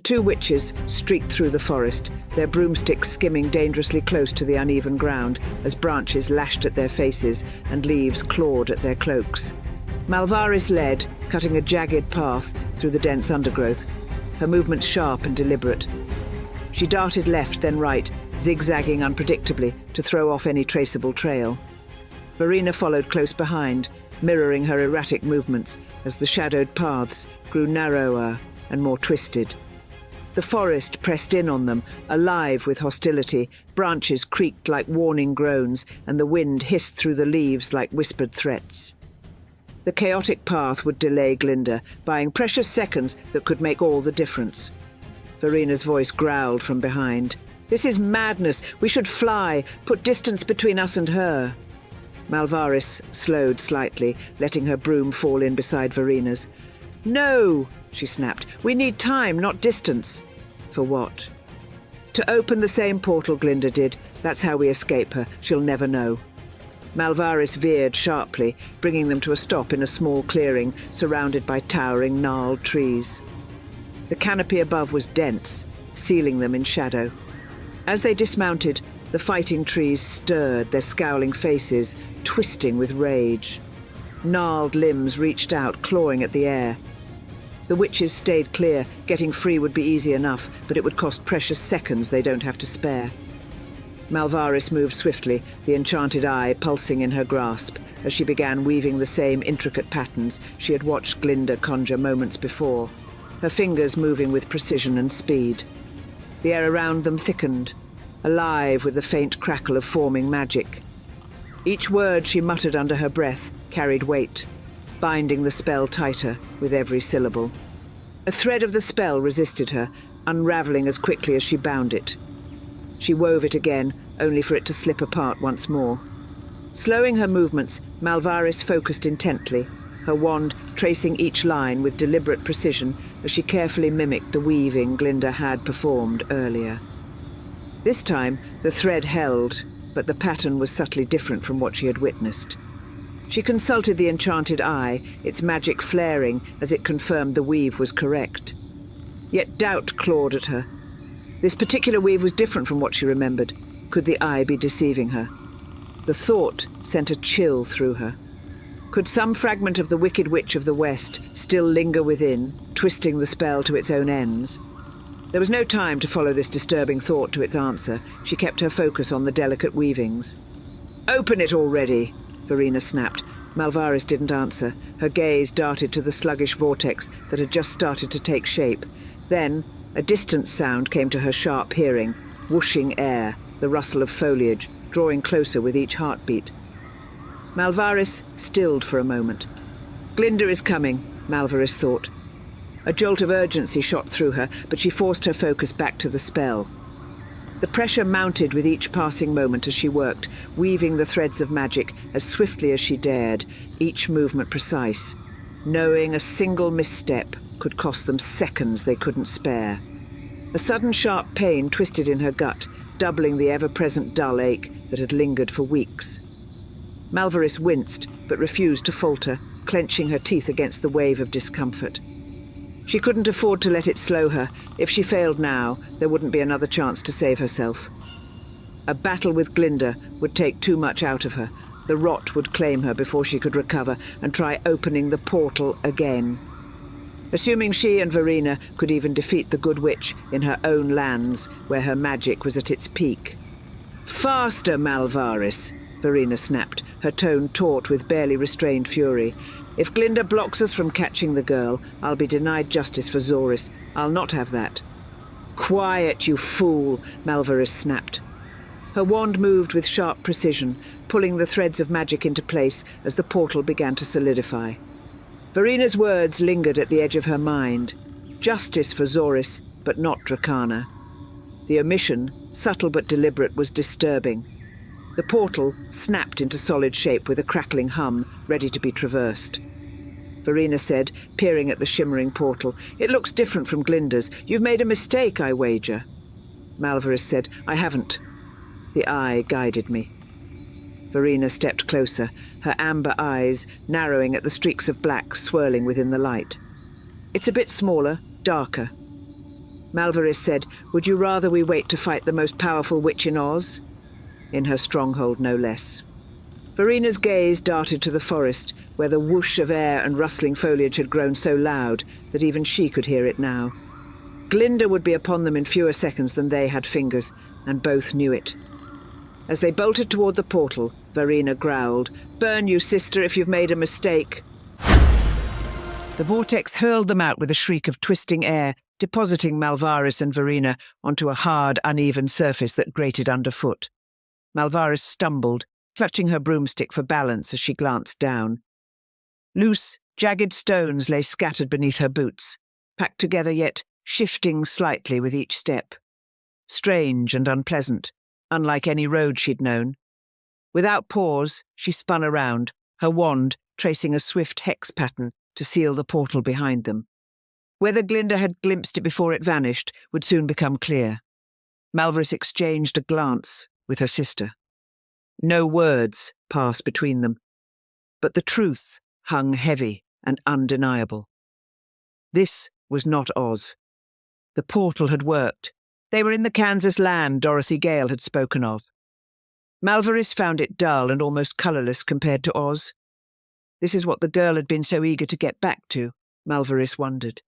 Two witches streaked through the forest, their broomsticks skimming dangerously close to the uneven ground as branches lashed at their faces and leaves clawed at their cloaks. Malvaris led, cutting a jagged path through the dense undergrowth, her movements sharp and deliberate. She darted left, then right, zigzagging unpredictably to throw off any traceable trail. Verena followed close behind, mirroring her erratic movements as the shadowed paths grew narrower and more twisted. The forest pressed in on them, alive with hostility. Branches creaked like warning groans, and the wind hissed through the leaves like whispered threats. The chaotic path would delay Glinda, buying precious seconds that could make all the difference. Verena's voice growled from behind. "This is madness! We should fly! Put distance between us and her!" Malvaris slowed slightly, letting her broom fall in beside Verena's. "No!" she snapped. "We need time, not distance." "For what?" "To open the same portal Glinda did. That's how we escape her. She'll never know." Malvaris veered sharply, bringing them to a stop in a small clearing surrounded by towering, gnarled trees. The canopy above was dense, sealing them in shadow. As they dismounted, the fighting trees stirred, their scowling faces twisting with rage. Gnarled limbs reached out, clawing at the air. The witches stayed clear. Getting free would be easy enough, but it would cost precious seconds they don't have to spare. Malvaris moved swiftly, the enchanted eye pulsing in her grasp, as she began weaving the same intricate patterns she had watched Glinda conjure moments before, her fingers moving with precision and speed. The air around them thickened, alive with the faint crackle of forming magic. Each word she muttered under her breath carried weight, binding the spell tighter with every syllable. A thread of the spell resisted her, unraveling as quickly as she bound it. She wove it again, only for it to slip apart once more. Slowing her movements, Malvaris focused intently, her wand tracing each line with deliberate precision as she carefully mimicked the weaving Glinda had performed earlier. This time, the thread held, but the pattern was subtly different from what she had witnessed. She consulted the enchanted eye, its magic flaring as it confirmed the weave was correct. Yet doubt clawed at her. This particular weave was different from what she remembered. Could the eye be deceiving her? The thought sent a chill through her. Could some fragment of the Wicked Witch of the West still linger within, twisting the spell to its own ends? There was no time to follow this disturbing thought to its answer. She kept her focus on the delicate weavings. "Open it already!" Verena snapped. Malvaris didn't answer. Her gaze darted to the sluggish vortex that had just started to take shape. Then, a distant sound came to her sharp hearing, whooshing air, the rustle of foliage, drawing closer with each heartbeat. Malvaris stilled for a moment. "Glinda is coming," Malvaris thought. A jolt of urgency shot through her, but she forced her focus back to the spell. The pressure mounted with each passing moment as she worked, weaving the threads of magic as swiftly as she dared, each movement precise, knowing a single misstep could cost them seconds they couldn't spare. A sudden sharp pain twisted in her gut, doubling the ever-present dull ache that had lingered for weeks. Malvaris winced, but refused to falter, clenching her teeth against the wave of discomfort. She couldn't afford to let it slow her. If she failed now, there wouldn't be another chance to save herself. A battle with Glinda would take too much out of her. The rot would claim her before she could recover and try opening the portal again. Assuming she and Verena could even defeat the Good Witch in her own lands, where her magic was at its peak. "Faster, Malvaris!" Verena snapped, her tone taut with barely restrained fury. "If Glinda blocks us from catching the girl, I'll be denied justice for Zoris. I'll not have that." "Quiet, you fool!" Malvaris snapped. Her wand moved with sharp precision, pulling the threads of magic into place as the portal began to solidify. Verena's words lingered at the edge of her mind. Justice for Zoris, but not Dracana. The omission, subtle but deliberate, was disturbing. The portal snapped into solid shape with a crackling hum, ready to be traversed. Verena said, peering at the shimmering portal, "It looks different from Glinda's. You've made a mistake, I wager." Malvaris said, "I haven't." The eye guided me. Verena stepped closer, her amber eyes narrowing at the streaks of black swirling within the light. "It's a bit smaller, darker." Malvaris said, "Would you rather we wait to fight the most powerful witch in Oz?" In her stronghold, no less. Verena's gaze darted to the forest, where the whoosh of air and rustling foliage had grown so loud that even she could hear it now. Glinda would be upon them in fewer seconds than they had fingers, and both knew it. As they bolted toward the portal, Verena growled, "Burn you, sister, if you've made a mistake." The vortex hurled them out with a shriek of twisting air, depositing Malvaris and Verena onto a hard, uneven surface that grated underfoot. Malvaris stumbled, clutching her broomstick for balance as she glanced down. Loose, jagged stones lay scattered beneath her boots, packed together yet shifting slightly with each step. Strange and unpleasant, unlike any road she'd known. Without pause, she spun around, her wand tracing a swift hex pattern to seal the portal behind them. Whether Glinda had glimpsed it before it vanished would soon become clear. Malvaris exchanged a glance with her sister. No words passed between them, but the truth hung heavy and undeniable. This was not Oz. The portal had worked. They were in the Kansas land Dorothy Gale had spoken of. Malvaris found it dull and almost colourless compared to Oz. This is what the girl had been so eager to get back to, Malvaris wondered.